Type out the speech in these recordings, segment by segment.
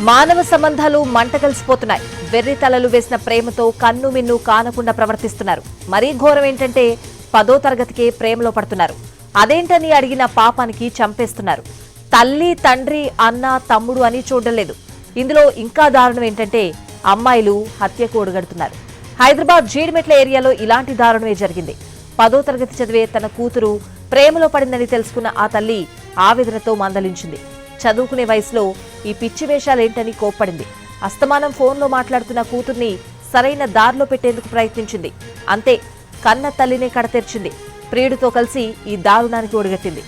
మానవ సంబంధాలు మంటగలిసిపోతున్నాయి. వెర్రి తలలు వేసిన ప్రేమతో కన్ను మిన్ను కానకుండా ప్రవర్తిస్తున్నారు. మరీ ఘోరం ఏంటంటే 10వ తరగతికే ప్రేమలో పడుతున్నారు. అదేంటని అడిగిన పాపానికి చంపేస్తున్నారు. తల్లి, తండ్రి, అన్న, తమ్ముడు అని చూడడం లేదు. ఇందులో ఇంకా దారుణం ఏంటంటే అమ్మాయిలు హత్యకు ఒడిగడుతున్నారు. హైదరాబాద్ జీడిమెట్ల ఏరియాలో ఇలాంటి దారుణమే జరిగింది. 10వ తరగతి చదివే తన కూతురు ప్రేమలో పడిందని తెలుసుకున్న ఆ తల్లి ఆవేదనతో మందలించింది. చదువుకునే వయసులో ఈ పిచ్చి వేషాలేంటని కోప్పడింది. అస్తమానం ఫోన్లో మాట్లాడుతున్న కూతుర్ని సరైన దారిలో పెట్టేందుకు ప్రయత్నించింది. అంతే, కన్న తల్లినే కడతెర్చింది. ప్రియుడితో కలిసి ఈ దారుణానికి ఒడిగట్టింది.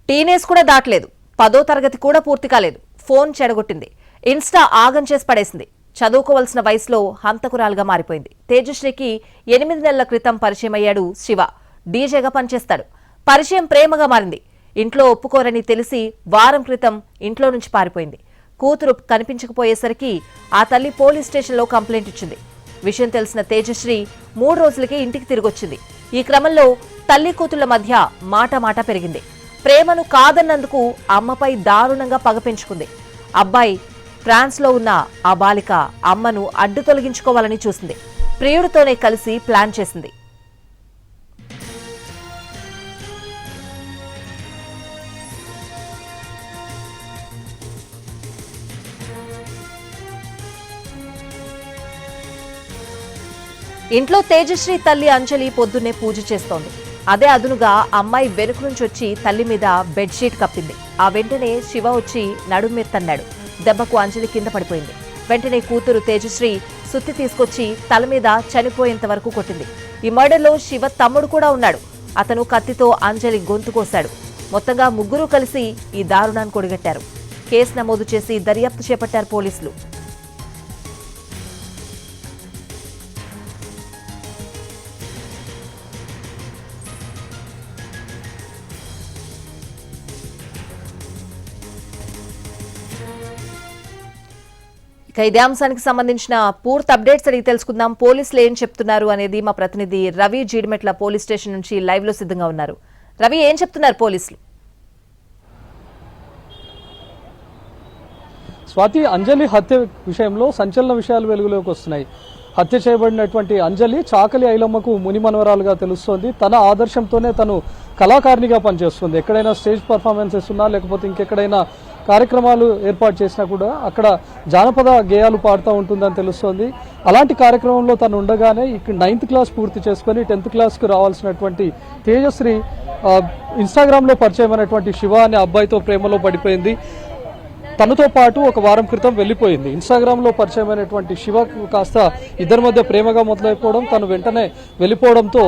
టీనేజ్ కూడా దాటలేదు. 10వ తరగతి కూడా పూర్తి కాలేదు. ఫోన్ చెడగొట్టింది. ఇన్స్టా ఆగం చేసి పడేసింది. చదువుకోవలసిన వయసులో హంతకురాలుగా మారిపోయింది. తేజశ్రీకి 8 నెలల క్రితం పరిచయం అయ్యాడు శివ. డీజేగా పనిచేస్తాడు. పరిచయం ప్రేమగా మారింది. ఇంట్లో ఒప్పుకోరని తెలిసి వారం క్రితం ఇంట్లో నుంచి పారిపోయింది. కూతురు కనిపించకపోయేసరికి ఆ తల్లి పోలీస్ స్టేషన్లో కంప్లైంట్ ఇచ్చింది. విషయం తెలిసిన తేజశ్రీ 3 రోజులకే ఇంటికి తిరిగొచ్చింది. ఈ క్రమంలో తల్లి కూతుళ్ల మధ్య మాట పెరిగింది. ప్రేమను కాదన్నందుకు అమ్మపై దారుణంగా పగ పెంచుకుంది. అబ్బాయి ఫ్రాన్స్లో ఉన్న ఆ బాలిక అమ్మను అడ్డు తొలగించుకోవాలని చూసింది. ప్రియుడితోనే కలిసి ప్లాన్ చేసింది. ఇంట్లో తేజశ్రీ తల్లి అంజలి పొద్దున్నే పూజ చేస్తోంది. అదే అదునుగా అమ్మాయి వెనుక నుంచి వచ్చి తల్లి మీద బెడ్షీట్ కప్పింది. ఆ వెంటనే శివ వచ్చి నడుం మీద తన్నాడు. దెబ్బకు అంజలి కింద పడిపోయింది. వెంటనే కూతురు తేజశ్రీ సుత్తి తీసుకొచ్చి తల మీద చనిపోయేంత వరకు కొట్టింది. ఈ మర్డర్లో శివ తమ్ముడు కూడా ఉన్నాడు. అతను కత్తితో అంజలి గొంతు కోశాడు. మొత్తంగా ముగ్గురు కలిసి ఈ దారుణాన్ని కొడిగట్టారు. కేసు నమోదు చేసి దర్యాప్తు చేపట్టారు పోలీసులు. ఇక ఇదే అంశానికి సంబంధించిన పూర్తి అప్డేట్స్ అడిగి తెలుసుకుందాం. పోలీసులు ఏం చెప్తున్నారు అనేది మా ప్రతినిధి రవి జీడిమెట్ల పోలీస్ స్టేషన్ నుంచి లైవ్ లో సిద్ధంగా ఉన్నారు. రవి, ఏం చెప్తున్నారు పోలీసులు? స్వాతి, అంజలి హత్య విషయంలో సంచలన విషయాలు వెలుగులోకి వస్తున్నాయి. హత్య చేయబడినటువంటి అంజలి చాకలి ఐలమ్మకు ముని మనవరాలుగా తెలుస్తోంది. తన ఆదర్శంతోనే తను కళాకారిణిగా పనిచేస్తుంది. ఎక్కడైనా స్టేజ్ పర్ఫార్మెన్సెస్ ఉన్నా లేకపోతే ఇంకెక్కడైనా కార్యక్రమాలు ఏర్పాటు చేసినా కూడా అక్కడ జానపద గేయాలు పాడుతూ ఉంటుందని తెలుస్తోంది. అలాంటి కార్యక్రమంలో తను ఉండగానే ఇక్కడ 9th క్లాస్ పూర్తి చేసుకొని 10th క్లాస్కు రావాల్సినటువంటి తేజశ్రీ ఇన్స్టాగ్రామ్లో పరిచయమైనటువంటి శివ అనే అబ్బాయితో ప్రేమలో పడిపోయింది. తనతో పాటు ఒక వారం క్రితం వెళ్ళిపోయింది. ఇన్స్టాగ్రామ్లో పరిచయమైనటువంటి శివ కాస్త ఇద్దరి మధ్య ప్రేమగా మొదలైపోవడం, తను వెంటనే వెళ్ళిపోవడంతో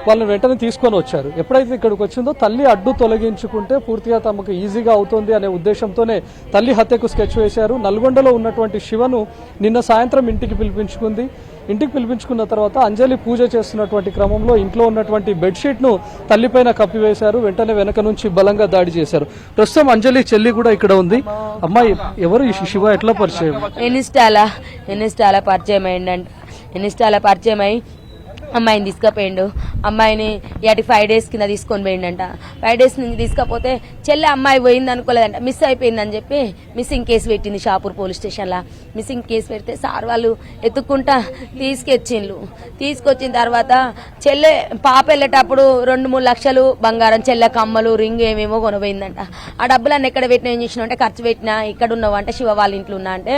వాళ్ళని వెంటనే తీసుకొని వచ్చారు. ఎప్పుడైతే ఇక్కడికి వచ్చిందో తల్లి అడ్డు తొలగించుకుంటే పూర్తిగా తమకు ఈజీగా అవుతుంది అనే ఉద్దేశంతోనే తల్లి హత్యకు స్కెచ్ వేశారు. నల్గొండలో ఉన్నటువంటి శివను నిన్న సాయంత్రం ఇంటికి పిలిపించుకుంది. ఇంటికి పిలిపించుకున్న తర్వాత అంజలి పూజ చేస్తున్నటువంటి క్రమంలో ఇంట్లో ఉన్నటువంటి బెడ్షీట్ను తల్లిపైన కప్పివేశారు. వెంటనే వెనక నుంచి బలంగా దాడి చేశారు. ప్రస్తుతం అంజలి చెల్లి కూడా ఇక్కడ ఉంది. అమ్మాయి, ఎవరు ఈ శివ, ఎట్లా పరిచయం? ఇన్స్టాలా పరిచయం అయి అమ్మాయిని తీసుకుపోయిండు. అమ్మాయిని 5 days కింద తీసుకొని పోయిండంట. 5 days నుంచి తీసుకపోతే చెల్లె అమ్మాయి పోయింది అనుకోలేదంట, మిస్ అయిపోయిందని చెప్పి మిస్సింగ్ కేసు పెట్టింది షాపూర్ పోలీస్ స్టేషన్లో. మిస్సింగ్ కేసు పెడితే సార్ వాళ్ళు ఎత్తుక్కుంటా తీసుకొచ్చిన తర్వాత చెల్లె పాప వెళ్ళేటప్పుడు 2-3 లక్షలు బంగారం, చెల్లె కమ్మలు, రింగ్ ఏమేమో కొనబోయిందంట. ఆ డబ్బులన్నీ ఎక్కడ పెట్టినా, ఏం చేసినా అంటే ఖర్చు పెట్టినా. ఇక్కడ ఉన్నావు అంటే శివ వాళ్ళ ఇంట్లో ఉన్నా అంటే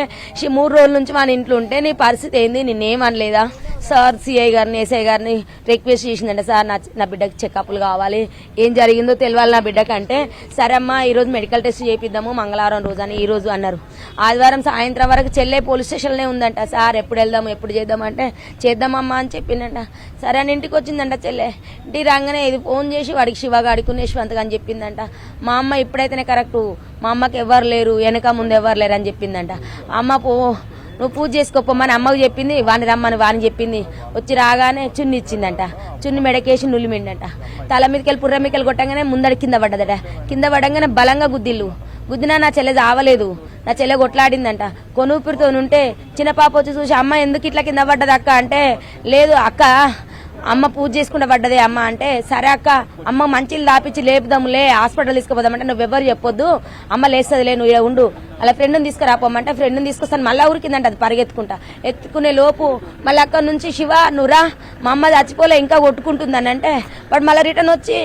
3 రోజుల నుంచి మన ఇంట్లో ఉంటే నీ పరిస్థితి ఏంది, నిన్నేమనలేదా సార్? సిఐ గారిని, ఎస్ఐ గారిని రిక్వెస్ట్ చేసిందంటే, సార్ నా బిడ్డకి చెకప్లు కావాలి, ఏం జరిగిందో తెలియాలి నా బిడ్డకి అంటే, సరే అమ్మా ఈరోజు మెడికల్ టెస్ట్ చేయిద్దాము మంగళవారం రోజు అని ఈరోజు అన్నారు. ఆదివారం సాయంత్రం వరకు చెల్లె పోలీస్ స్టేషన్లోనే ఉందంట. సార్ ఎప్పుడు వెళ్దాము, ఎప్పుడు చేద్దామంటే చేద్దామమ్మా అని చెప్పిందంట. సరే అని ఇంటికి వచ్చిందంట చెల్లె. ఇంటికి రాగానే ఇది ఫోన్ చేసి వాడికి శివగాడికి యశ్వంత్ అని చెప్పిందంట. మా అమ్మ ఇప్పుడైతేనే కరెక్టు, మా అమ్మకి ఎవరు లేరు, వెనక ముందు ఎవరు లేరు అని చెప్పిందంట. అమ్మ నువ్వు పూజ చేసుకోపోమని అమ్మకు చెప్పింది, వాని రమ్మని వాని చెప్పింది. వచ్చి రాగానే చున్ని ఇచ్చిందంట, చున్ని మెడకేసి నులిమిండంట. తల మీదకెళ్ళి పుర్ర మీదకెళ్ళి కొట్టంగానే ముందడి కింద పడ్డదట. కింద పడంగానే బలంగా గుద్దినా నా చెల్లె చావలేదు, నా చెల్లె కొట్లాడిందంట. కొనుపిరితో ఉంటే చిన్న పాప వచ్చి చూసి అమ్మ ఎందుకు ఇట్లా కింద పడ్డది అక్క అంటే, లేదు అక్క అమ్మ పూజ చేసుకుంటే పడ్డదే అమ్మ అంటే, సరే అక్క అమ్మ మంచిలు దాపించి లేపుదాములే హాస్పిటల్ తీసుకుపోదామంటే నువ్వెవ్వరు చెప్పొద్దు, అమ్మ లేస్తుందిలే నువ్వు ఇక్కడ ఉండు, అలా ఫ్రెండ్ని తీసుకురాపోమంటే ఫ్రెండ్ని తీసుకొస్తాను. మళ్ళీ ఊరికిందంట అది పరిగెత్తుకుంటా. ఎత్తుకునే లోపు మళ్ళీ అక్కడ నుంచి శివ నువ్వురా మా అమ్మ చచ్చిపోలే ఇంకా కొట్టుకుంటుందని అంటే, వాడు మళ్ళీ రిటర్న్ వచ్చి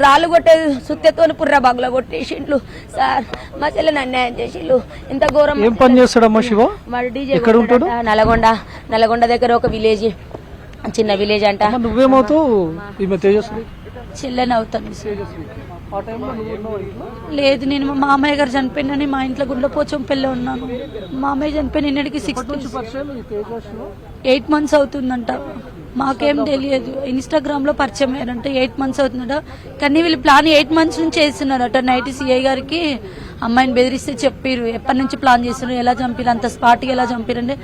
రాళ్ళు కొట్టే సుత్తెతో పుర్ర బాగులో కొట్టేసిండ్లు. సార్ మా చెల్లెని అన్యాయం చేసిండ్లు. ఇంత ఘోరం. ఏం పని చేస్తాడమ్మా శివ? వాడు డీజే నల్గొండ దగ్గర ఒక విలేజ్, చిన్న విలేజ్ అంట. నువ్వేమవుతావు? ఈమె తేజస్వి చెల్లెని అవుతాను. లేదు, నేను మా మామయ్య గారు చనిపోయినని మా ఇంట్లో గుండెపోచం పెళ్ళి ఉన్నాను. మామయ్య చనిపోయిన నిన్నటికి 8 months అవుతుందంట. మాకేం తెలియదు, ఇన్స్టాగ్రామ్ లో పరిచయం అయ్యారంట. 8 months అవుతుందట. కానీ వీళ్ళు ప్లాన్ 8 months నుంచి చేస్తున్నారట. నైట్ సిఐ గారికి అమ్మాయిని బెదిరిస్తే చెప్పారు ఎప్పటి నుంచి ప్లాన్ చేస్తున్నారు, ఎలా చంపారు, అంత స్పాట్గా ఎలా చంపారంటే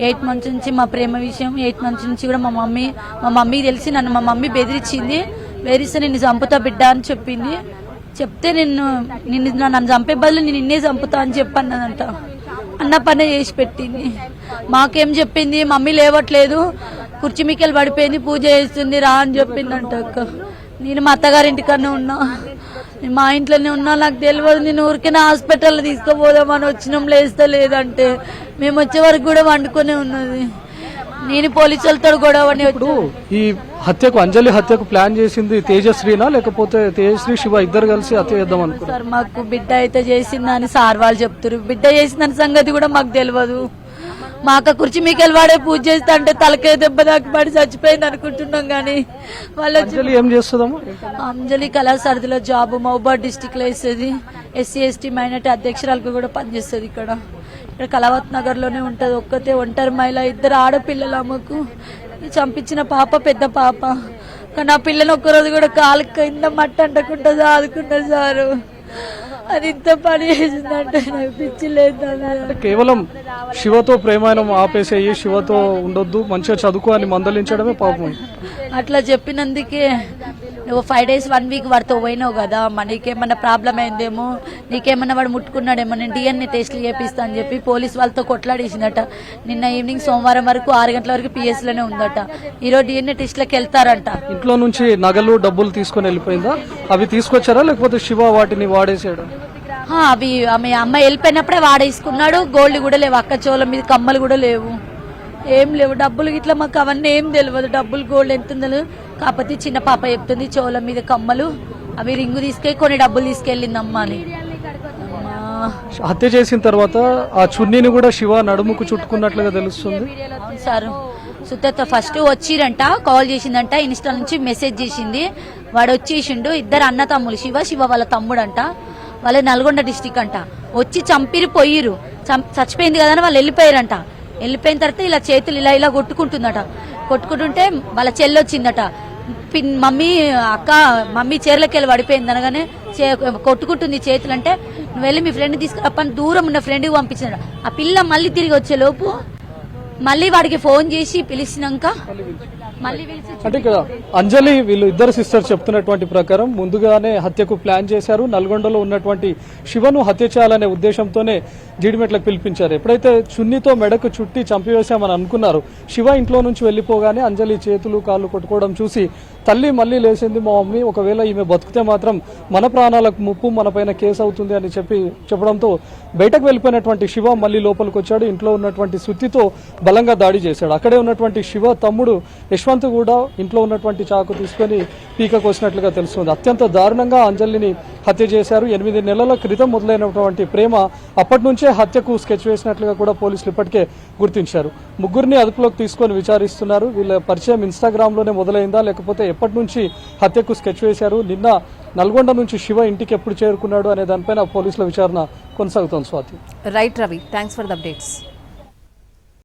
8 months నుంచి మా ప్రేమ విషయం. 8 months నుంచి కూడా మా మమ్మీకి తెలిసి మా మమ్మీ బెదిరించింది. బెదిరిస్తే నిన్ను చంపుతా బిడ్డ అని చెప్పింది. చెప్తే నన్ను చంపే బదులు నేను నిన్నే చంపుతా అని చెప్పన్నదంట. అన్న పనే చేసి పెట్టింది. మాకేం చెప్పింది, మమ్మీ లేవట్లేదు, కుర్చీ మీకెళ్ళి పడిపోయింది, పూజ చేస్తుంది రా అని చెప్పిందంట అక్క. నేను మా అత్తగారింటికన్నా ఉన్నా, నేను మా ఇంట్లోనే ఉన్నా, నాకు తెలియదు. నేను ఊరికైనా హాస్పిటల్లో తీసుకుపోదామని వచ్చినాం, లేస్తా లేదంటే మేము వచ్చే వరకు కూడా వండుకునే ఉన్నది. నేను పోలీసులతో గొడవ. ఇప్పుడు ఈ హత్యకు, అంజలి హత్యకు ప్లాన్ చేసింది తేజశ్రీనా లేకపోతే తేజశ్రీ శివ ఇద్దరు కలిసి హత్య చేద్దాం అనుకున్నారు? సార్ మాకు బిడ్డ అయితే చేసిందని సార్ వాళ్ళు చెప్తారు, బిడ్డ చేసిందని సంగతి కూడా మాకు తెలియదు. మా అక్క కుర్చీ మీకెళ్ళి వాడే పూజ చేస్తా అంటే తలకే దెబ్బ దాకా పడి చచ్చిపోయింది అనుకుంటున్నాం. కానీ అంజలి ఏం చేస్తుందమ్మా? అంజలి కళాసారథిలో జాబ్ మహబూబాద్ డిస్టిక్ లో వేస్తుంది. SC ST మైనార్టీ అధ్యక్షురాలకు కూడా పనిచేస్తుంది. ఇక్కడ కళావత్ నగర్ లోనే ఉంటది. ఒక్కతే ఒంటరి మహిళ, 2 ఆడపిల్లలు అమ్మకు. చంపించిన పాప పెద్ద పాప. కానీ ఆ పిల్లని ఒక్కరోజు కూడా కాలు కింద మట్టి అంటకుండా ఆదుకుంటా సారు. అది ఇంత పని చేసిందంటే నాకు పిచ్చి లేదు. కేవలం శివతో ప్రేమాయణం ఆపేసేయి, శివతో ఉండొద్దు, మంచిగా చదువుకో అని మందలించడమే పాపం. అట్లా చెప్పినందుకే నువ్వు 5 days 1 week వాడితో పోయినావు కదా, నీకేమన్నా ప్రాబ్లం అయిందేమో, నీకేమన్నా వాడు ముట్టుకున్నాడేమో, నేను DNA టెస్ట్లు చేపిస్తా అని చెప్పి పోలీస్ వాళ్ళతో కొట్లాడేసిందట. నిన్న ఈవినింగ్ సోమవారం వరకు 6 గంటల వరకు PS లోనే ఉందట. ఈరోజు DNA టెస్ట్లకు వెళ్తారంట. ఇంట్లో నుంచి నగలు డబ్బులు తీసుకొని వెళ్ళిపోయిందా? అవి తీసుకొచ్చారా లేకపోతే శివ వాటిని వాడేసాడు? అవి ఆమె అమ్మాయి వెళ్ళిపోయినప్పుడే వాడేసుకున్నాడు. గోల్డ్ కూడా లేవు, అక్క చోల మీద కమ్మలు కూడా లేవు, ఏం లేవు. డబ్బులు ఇట్లా మాకు అవన్నీ ఏం తెలియదు. డబ్బులు గోల్డ్ ఎంత ఉందో కాకపోతే చిన్న పాప చెప్తుంది చోల మీద కమ్మలు, అవి రింగు కొన్ని డబ్బులు తీసుకెళ్ళింది అమ్మ అని. హత్య చేసిన తర్వాత ఆ చున్నీని కూడా శివ నడుముకు చుట్టుకున్నట్లుగా తెలుస్తుంది సార్. సుత్తతో ఫస్ట్ వచ్చిరంట, కాల్ చేసిందంట, ఇన్స్టా నుంచి మెసేజ్ చేసింది. వాడు వచ్చేసిండు. 2 అన్న తమ్ములు, శివ వాళ్ళ తమ్ముడు అంట. వాళ్ళ నల్గొండ డిస్టిక్ అంట. వచ్చి చంపిరి పోయిరు, చచ్చిపోయింది కదా అని వాళ్ళు వెళ్ళిపోయారంట. వెళ్ళిపోయిన తర్వాత ఇలా చేతులు ఇలా కొట్టుకుంటుందట. కొట్టుకుంటుంటే వాళ్ళ చెల్లి వచ్చిందట. మమ్మీ చీరలోకి వెళ్ళి పడిపోయింది అనగానే కొట్టుకుంటుంది చేతులు. అంటే నువ్వు వెళ్ళి మీ ఫ్రెండ్ తీసుకురాపని దూరం ఉన్న ఫ్రెండ్కి పంపించాడు. ఆ పిల్ల మళ్ళీ తిరిగి వచ్చేలోపు మళ్ళీ వాడికి ఫోన్ చేసి పిలిచినాక అంటే ఇక్కడ అంజలి వీళ్ళు ఇద్దరు సిస్టర్స్ చెప్తున్నటువంటి ప్రకారం ముందుగానే హత్యకు ప్లాన్ చేశారు. నల్గొండలో ఉన్నటువంటి శివను హత్య చేయాలనే ఉద్దేశంతోనే జీడిమెట్లకు పిలిపించారు. ఎప్పుడైతే చున్నీతో మెడకు చుట్టి చంపివేశామని అనుకున్నారు, శివ ఇంట్లో నుంచి వెళ్లిపోగానే అంజలి చేతులు కాళ్ళు కొట్టుకోవడం చూసి తల్లి మళ్ళీ లేచింది, మా మమ్మీ ఒకవేళ ఈమె బతికితే మాత్రం మన ప్రాణాలకు ముప్పు, మన పైన కేసు అవుతుంది అని చెప్పడంతో బయటకు వెళ్ళిపోయినటువంటి శివ మళ్ళీ లోపలికి వచ్చాడు. ఇంట్లో ఉన్నటువంటి సుత్తితో బలంగా దాడి చేశాడు. అక్కడే ఉన్నటువంటి శివ తమ్ముడు యశ్వంత్ కూడా ఇంట్లో ఉన్నటువంటి చాకు తీసుకొని పీక కోసినట్లుగా తెలుస్తుంది. అత్యంత దారుణంగా అంజలిని హత్య చేశారు. 8 నెలల క్రితం మొదలైనటువంటి ప్రేమ అప్పటి నుంచే హత్యకు స్కెచ్ వేసినట్లుగా కూడా పోలీసులు ఇప్పటికే గుర్తించారు. ముగ్గురిని అదుపులోకి తీసుకొని విచారిస్తున్నారు. వీళ్ళ పరిచయం ఇన్స్టాగ్రామ్ లోనే మొదలైందా లేకపోతే ఎప్పటి నుంచి హత్యకు స్కెచ్ వేశారు, నిన్న నల్గొండ నుంచి శివ ఇంటికి ఎప్పుడు చేరుకున్నాడు అనే దానిపైన పోలీసుల విచారణ కొనసాగుతోంది. Swathi. Right Ravi, thanks for the updates.